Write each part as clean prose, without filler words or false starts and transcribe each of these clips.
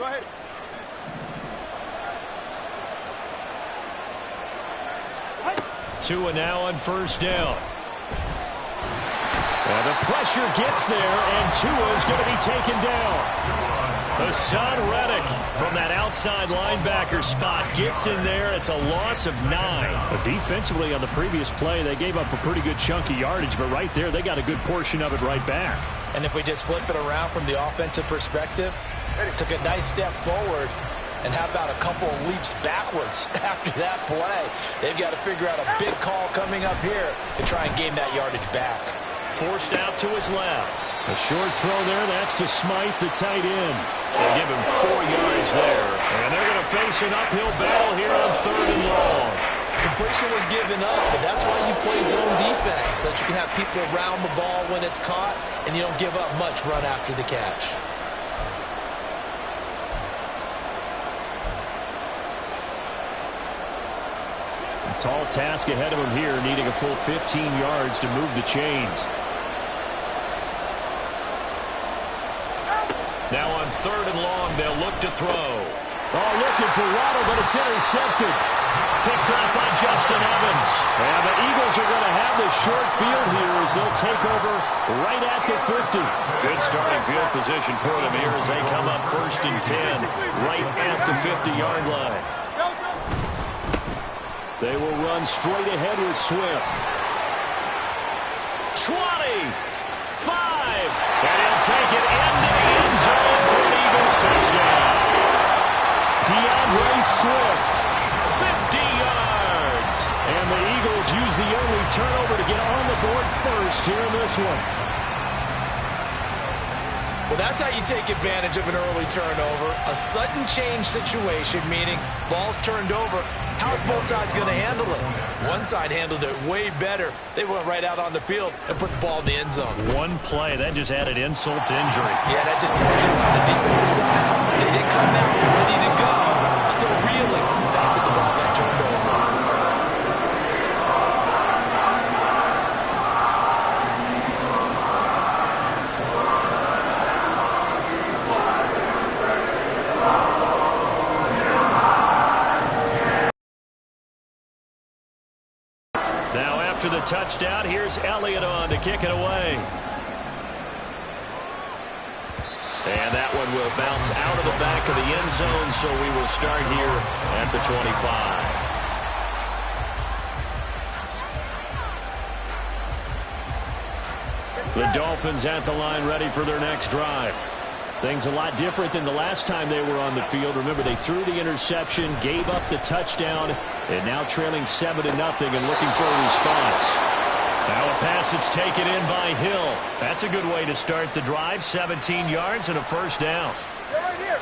ahead. Tua now on first down. And the pressure gets there, and Tua is going to be taken down. Hassan Reddick from that outside linebacker spot gets in there. It's a loss of 9. But defensively on the previous play, they gave up a pretty good chunk of yardage, but right there, they got a good portion of it right back. And if we just flip it around from the offensive perspective, took a nice step forward, and how about a couple of leaps backwards after that play? They've got to figure out a big call coming up here to try and gain that yardage back. Forced out to his left. A short throw there. That's to Smythe, the tight end. They give him 4 yards there. And they're going to face an uphill battle here on 3rd and long. Completion was given up, but that's why you play zone defense, so that you can have people around the ball when it's caught, and you don't give up much run after the catch. A tall task ahead of him here, needing a full 15 yards to move the chains. Now on 3rd and long, they'll look to throw. Oh, looking for Waddle, but it's intercepted. Picked off by Justin Evans. And the Eagles are going to have the short field here as they'll take over right at the 50. Good starting field position for them here as they come up 1st and 10, right at the 50-yard line. They will run straight ahead with Swift. 20, 5, and he'll take it into the end zone for an Eagles touchdown. DeAndre Swift, 50 yards. And the Eagles use the only turnover to get on the board first here in this one. Well, that's how you take advantage of an early turnover. A sudden change situation, meaning ball's turned over. How's both sides going to handle it? One side handled it way better. They went right out on the field and put the ball in the end zone. One play, that just added insult to injury. Yeah, that just tells you on the defensive side, they didn't come out ready to go. Still reeling from the fact that the ball got turned over. Now after the touchdown, here's Elliott on to kick it away. And that one will bounce out of the back of the end zone, so we will start here at the 25. The Dolphins at the line ready for their next drive. Things a lot different than the last time they were on the field. Remember, they threw the interception, gave up the touchdown, and now trailing 7-0 and looking for a response. Now a pass that's taken in by Hill. That's a good way to start the drive. 17 yards and a first down. Right here.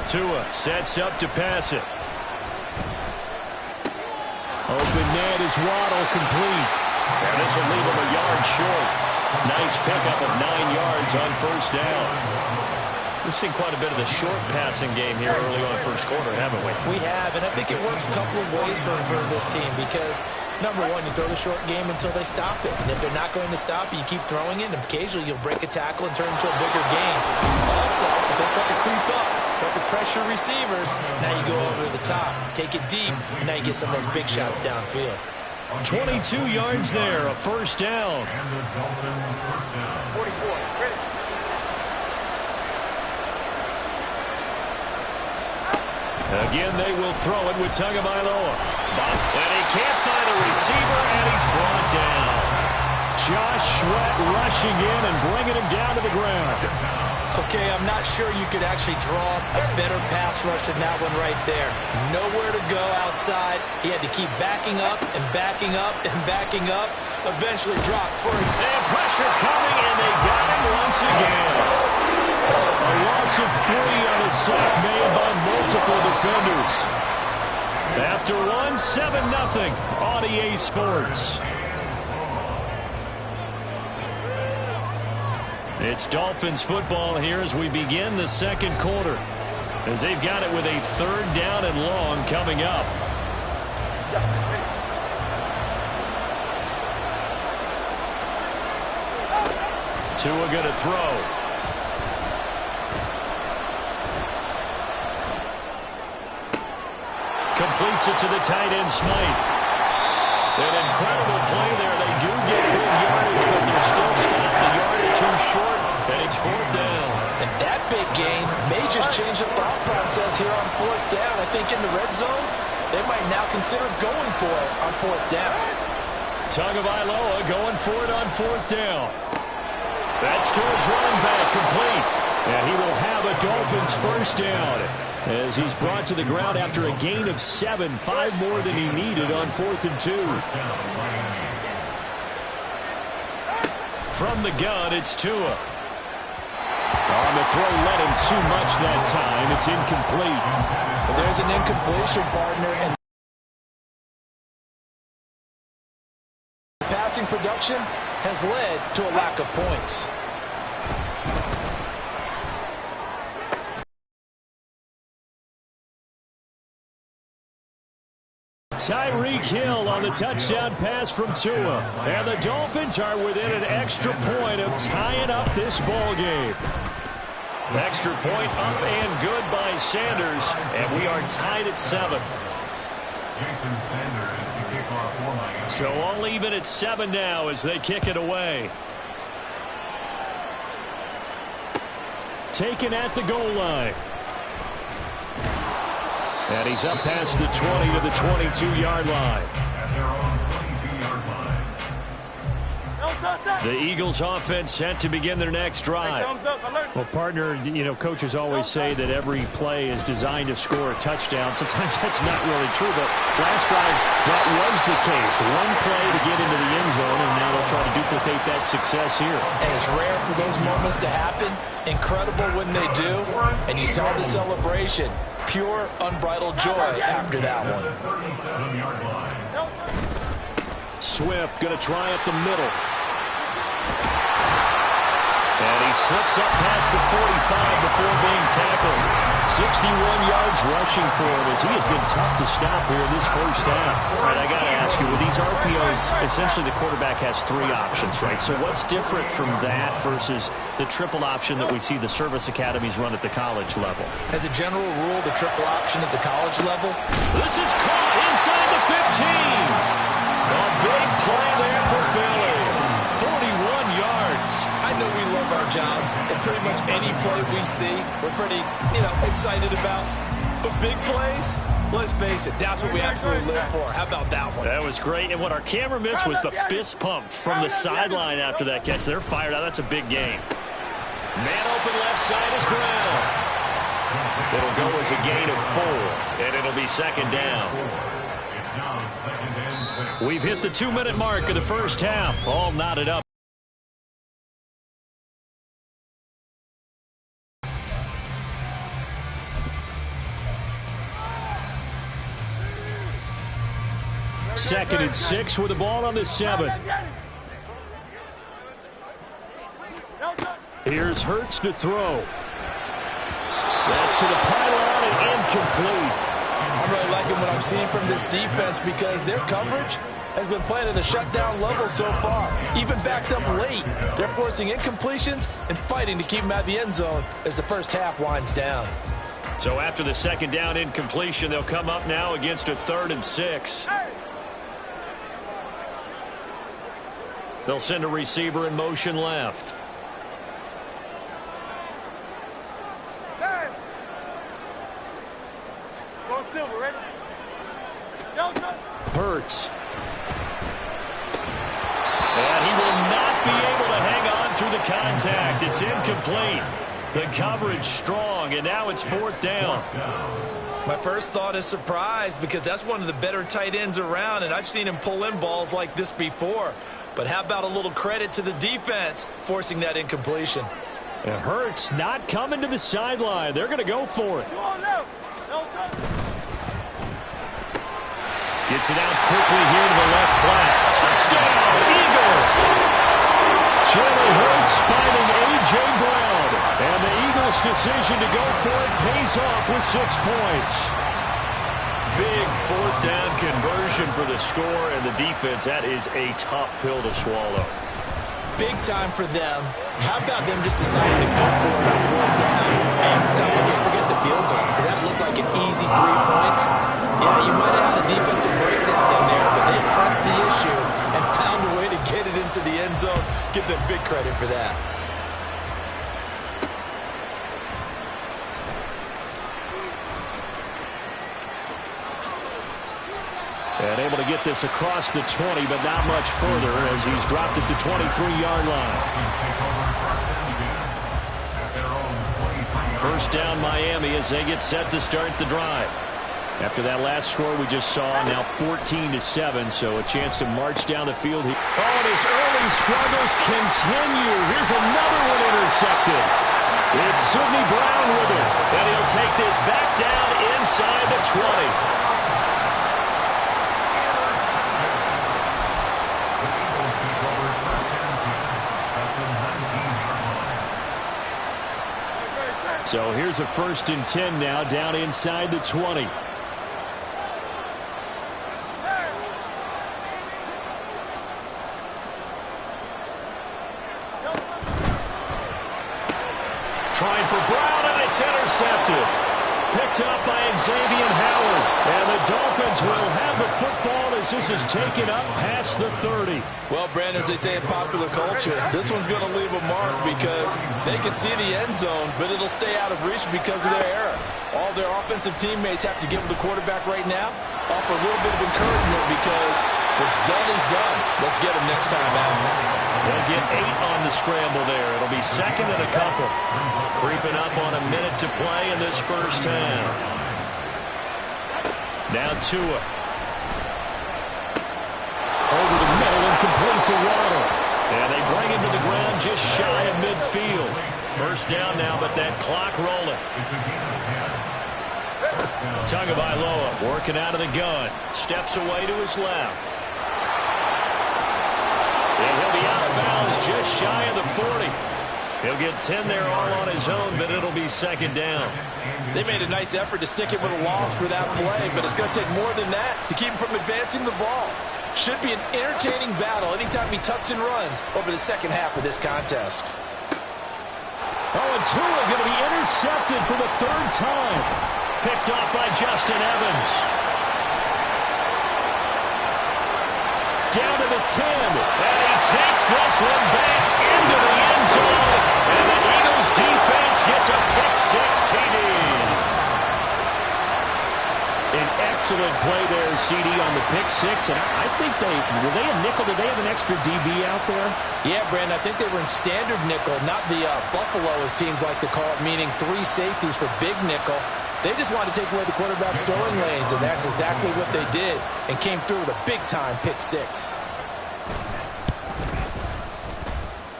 Tua sets up to pass it. Open net is Waddle, complete. And this will leave him a yard short. Nice pickup of 9 yards on first down. We've seen quite a bit of the short passing game here early on first quarter, haven't we? We have, and I think it works a couple of ways for this team because, number one, you throw the short game until they stop it. And if they're not going to stop it, you keep throwing it, and occasionally you'll break a tackle and turn into a bigger game. Also, if they start to creep up, start to pressure receivers, now you go over the top, take it deep, and now you get some of those big shots downfield. 22 yards there, a first down. 44. Ready. Again, they will throw it with Tagovailoa. And he can't find a receiver, and he's brought down. Josh Sweat rushing in and bringing him down to the ground. Okay, I'm not sure you could actually draw a better pass rush than that one right there. Nowhere to go outside. He had to keep backing up and backing up and backing up. Eventually dropped for it. And pressure coming, and they got him once again. A loss of 3 on a sack made by multiple defenders. After one, 7-0 on EA Sports. It's Dolphins football here as we begin the second quarter, as they've got it with a 3rd down and long coming up. Tua going to throw. Completes it to the tight end, Smythe. An incredible play there. They do get big yardage, but they're still stopped. The yardage too short, and it's 4th down. And that big gain may just change the thought process here on 4th down. I think in the red zone, they might now consider going for it on 4th down. Tagovailoa going for it on 4th down. That's to his running back, complete. And he will have a Dolphins first down as he's brought to the ground after a gain of 7, 5 more than he needed on 4th and 2. From the gun, it's Tua. On the throw, led him too much that time. It's incomplete. Well, there's an incompletion, partner, and passing production has led to a lack of points. Tyreek Hill on the touchdown pass from Tua. And the Dolphins are within an extra point of tying up this ball game. Extra point up and good by Sanders. And we are tied at 7. So all even at 7 now as they kick it away. Taken at the goal line. And he's up past the 20 to the 22-yard line. The Eagles offense set to begin their next drive. Well, partner, you know, coaches always say that every play is designed to score a touchdown. Sometimes that's not really true, but last drive that was the case. One play to get into the end zone, and now they'll try to duplicate that success here. And it's rare for those moments to happen. Incredible when they do. And you saw the celebration. Pure, unbridled joy after that one. Swift going to try up the middle. And he slips up past the 45 before being tackled. 61 yards rushing for him as he has been tough to stop here in this first half. All right, I got to ask you, with these RPOs, essentially the quarterback has 3 options, right? So what's different from that versus the triple option that we see the service academies run at the college level? As a general rule, the triple option at the college level. This is caught inside the 15. A big play there for Philly. 41 yards. I know we love our jobs, and pretty much any play we see, we're pretty, excited about. But big plays, let's face it, that's what we absolutely live for. How about that one? That was great. And what our camera missed was the fist pump from the sideline after that catch. They're fired out. That's a big game. Man open left side is Brown. It'll go as a gain of 4, and it'll be 2nd down. We've hit the 2-minute mark of the first half, all knotted up. Second and 6 with the ball on the 7. Here's Hurts to throw. That's to the pylon and incomplete. I'm really liking what I'm seeing from this defense because their coverage has been playing at a shutdown level so far. Even backed up late, they're forcing incompletions and fighting to keep them out of the end zone as the first half winds down. So after the 2nd down incompletion, they'll come up now against a 3rd and 6. They'll send a receiver in motion left. Hurts. And he will not be able to hang on through the contact. It's incomplete. The coverage strong, and now it's 4th down. My first thought is surprise because that's one of the better tight ends around, and I've seen him pull in balls like this before. But how about a little credit to the defense forcing that incompletion? It hurts not coming to the sideline. They're going to go for it. Gets it out quickly here to the left flat. Touchdown, Eagles! Jalen Hurts finding A.J. Brown. And the Eagles' decision to go for it pays off with 6 points. Big 4th down conversion for the score and the defense. That is a tough pill to swallow. big time for them. How about them just deciding to go for it on fourth down? And can't forget the field goal, because that looked like an easy 3 points. Yeah, you might have had a defensive breakdown in there, but they pressed the issue and found a way to get it into the end zone. Give them big credit for that. And able to get this across the 20, but not much further as he's dropped it to 23-yard line. First down Miami as they get set to start the drive. After that last score we just saw, now 14-7, so a chance to march down the field. Oh, and his early struggles continue. Here's another one intercepted. It's Sidney Brown with it, and he'll take this back down inside the 20. So here's a 1st and 10 now, down inside the 20. Trying for Brown, and it's intercepted. Picked up by Xavier Howard. And the Dolphins will have the football as this is taken up past the 30. Well, Brandon, as they say in popular culture, this one's going to leave a mark because they can see the end zone, but it'll stay out of reach because of their error. All their offensive teammates have to give the quarterback right now offer a little bit of encouragement because what's done is done. Let's get him next time out. They'll get 8 on the scramble there. It'll be 2nd and a couple. Creeping up on a minute to play in this first half. Now Tua. Over the middle and complete to Waddle. And they bring him to the ground just shy of midfield. First down now, but that clock rolling. Tagovailoa working out of the gun. Steps away to his left. And he'll be out of bounds just shy of the 40. He'll get 10 there all on his own, but it'll be 2nd down. They made a nice effort to stick it with a loss for that play, but it's going to take more than that to keep him from advancing the ball. Should be an entertaining battle anytime he tucks and runs over the second half of this contest. Oh, and Tua going to be intercepted for the 3rd time. Picked off by Justin Evans. Down to the 10, and he takes this one back into the end zone, and the Eagles defense gets a pick-6 TD. An excellent play there, CD, on the pick-6, and I think were they a nickel? Did they have an extra DB out there? Yeah, Brandon, I think they were in standard nickel, not the Buffalo, as teams like to call it, meaning 3 safeties for big nickel. They just wanted to take away the quarterback's throwing lanes, and that's exactly what they did, and came through with a big-time pick-6.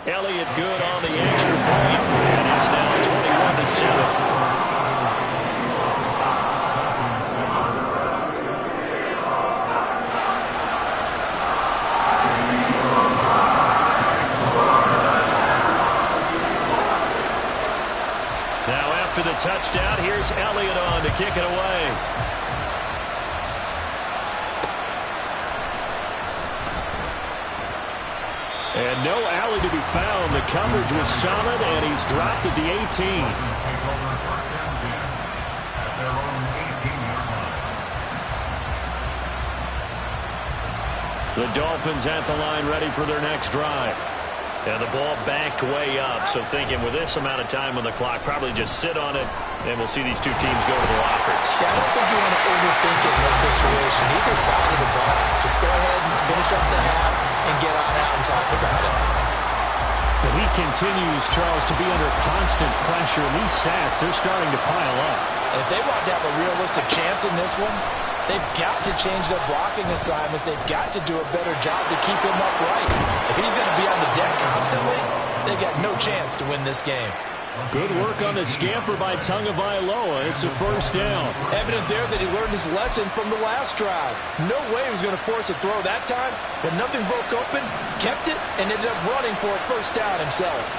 Elliott good on the extra point, and it's now 21-7. After the touchdown, here's Elliott on to kick it away. And no alley to be found. The coverage was solid, and he's dropped at the 18. The Dolphins at the line ready for their next drive. And the ball backed way up, so thinking with this amount of time on the clock, probably just sit on it, and we'll see these two teams go to the lockers. Yeah, I don't think you want to overthink it in this situation. Either side of the ball. Just go ahead and finish up the half and get on out and talk about it. But he continues, Charles, to be under constant pressure, and these sacks, they're starting to pile up. And if they want to have a realistic chance in this one, they've got to change their blocking assignments. They've got to do a better job to keep him upright. If he's going to be on the deck constantly, they've got no chance to win this game. Good work on the scamper by Tagovailoa. It's a first down. Evident there that he learned his lesson from the last drive. No way he was going to force a throw that time, but nothing broke open, kept it, and ended up running for a first down himself.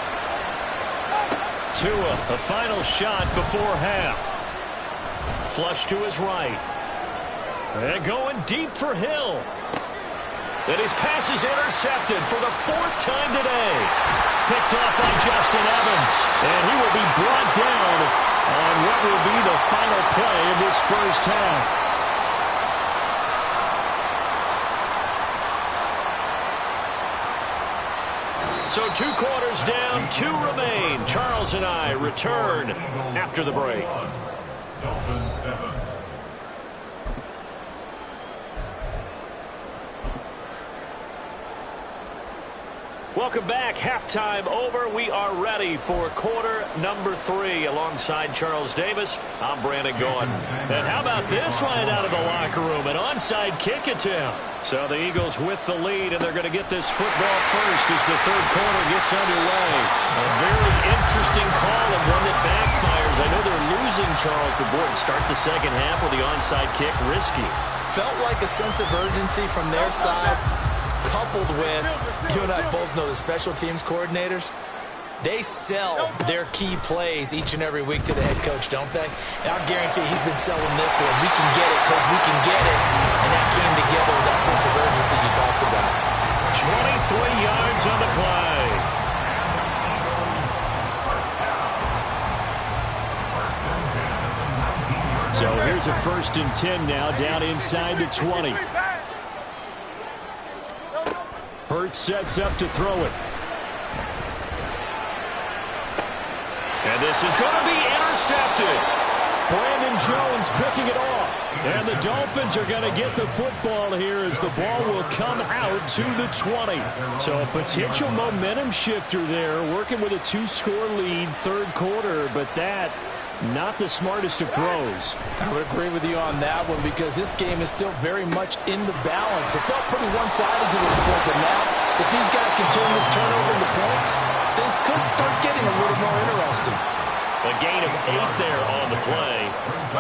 Tua, a final shot before half. Flush to his right. And going deep for Hill. And his pass is intercepted for the 4th time today. Picked off by Justin Evans. And he will be brought down on what will be the final play of this first half. So 2 quarters down, 2 remain. Charles and I return after the break. Dolphins 7. Welcome back. Halftime over. We are ready for quarter number 3. Alongside Charles Davis, I'm Brandon Gaudin. And how about this right out of the locker room? An onside kick attempt. So the Eagles with the lead, and they're going to get this football first as the 3rd quarter gets underway. A very interesting call and one that backfires. I know they're losing, Charles, but boy, to start the second half with the onside kick, risky. Felt like a sense of urgency from their side, coupled with, you and I both know the special teams coordinators, they sell their key plays each and every week to the head coach, don't they? And I'll guarantee he's been selling this one. We can get it, coach, we can get it. And that came together with that sense of urgency you talked about. 23 yards on the play. So here's a 1st and 10 now, down inside the 20. Hurts sets up to throw it. And this is going to be intercepted. Brandon Jones picking it off. And the Dolphins are going to get the football here as the ball will come out to the 20. So a potential momentum shifter there, working with a 2-score lead, 3rd quarter, but that not the smartest of throws. I would agree with you on that one because this game is still very much in the balance. It felt pretty one-sided to this point, but now if these guys can turn this turnover into points, things could start getting a little more interesting. A gain of 8 there on the play,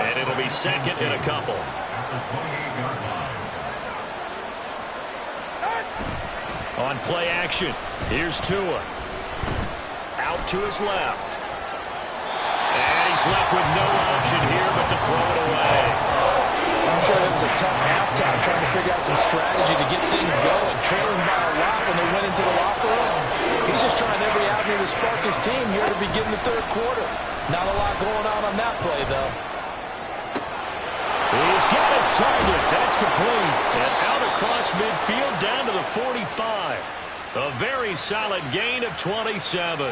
and it'll be 2nd and a couple. On play action, here's Tua. Out to his left. And he's left with no option here but to throw it away. I'm sure it was a tough halftime trying to figure out some strategy to get things going. Trailing by a lot when they went into the locker room. He's just trying every avenue to spark his team here to begin the 3rd quarter. Not a lot going on that play, though. He's got his target. That's complete. And out across midfield down to the 45. A very solid gain of 27.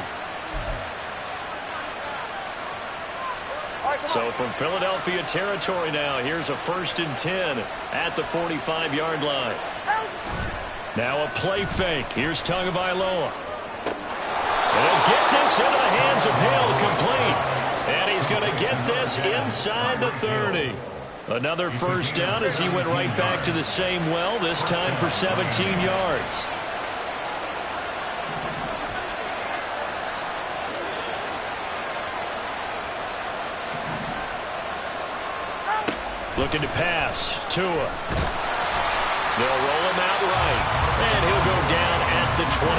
So from Philadelphia territory now, here's a 1st and 10 at the 45-yard line. Now a play fake. Here's Tagovailoa. And he'll get this into the hands of Hill, complete. And he's going to get this inside the 30. Another 1st down as he went right back to the same well, this time for 17 yards. Looking to pass. Tua. They'll roll him out right. And he'll go down at the 28.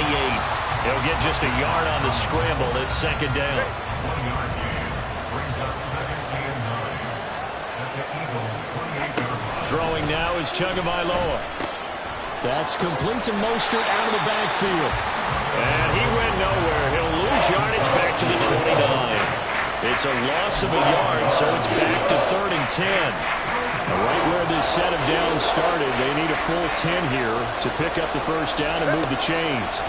He'll get just a yard on the scramble. It's 2nd down. Throwing now is Tagovailoa. That's complete to Mostert out of the backfield. And he went nowhere. He'll lose yardage back to the 29. It's a loss of a yard, so it's back to 3rd and 10. Right where this set of downs started, they need a full 10 here to pick up the 1st down and move the chains.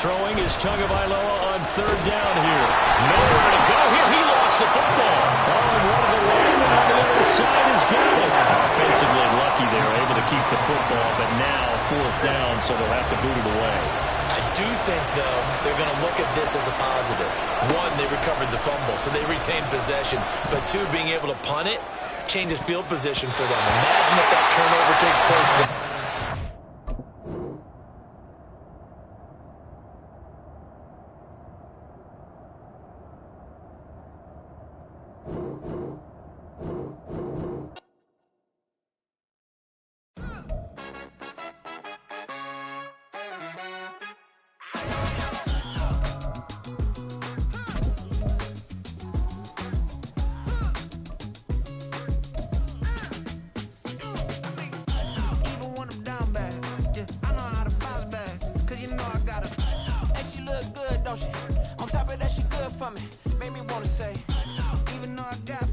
Throwing is Tagovailoa on 3rd down here. Nowhere to go here. He lost the football. Oh, and one of the linemen on the other side has got it. Offensively lucky they were able to keep the football, but now 4th down, so they'll have to boot it away. I do think, though, they're going to look at this as a positive. 1, they recovered the fumble, so they retained possession. But 2, being able to punt it changes field position for them. Imagine if that turnover takes place. don't she? On top of that, she good for me. Made me wanna say, even though I got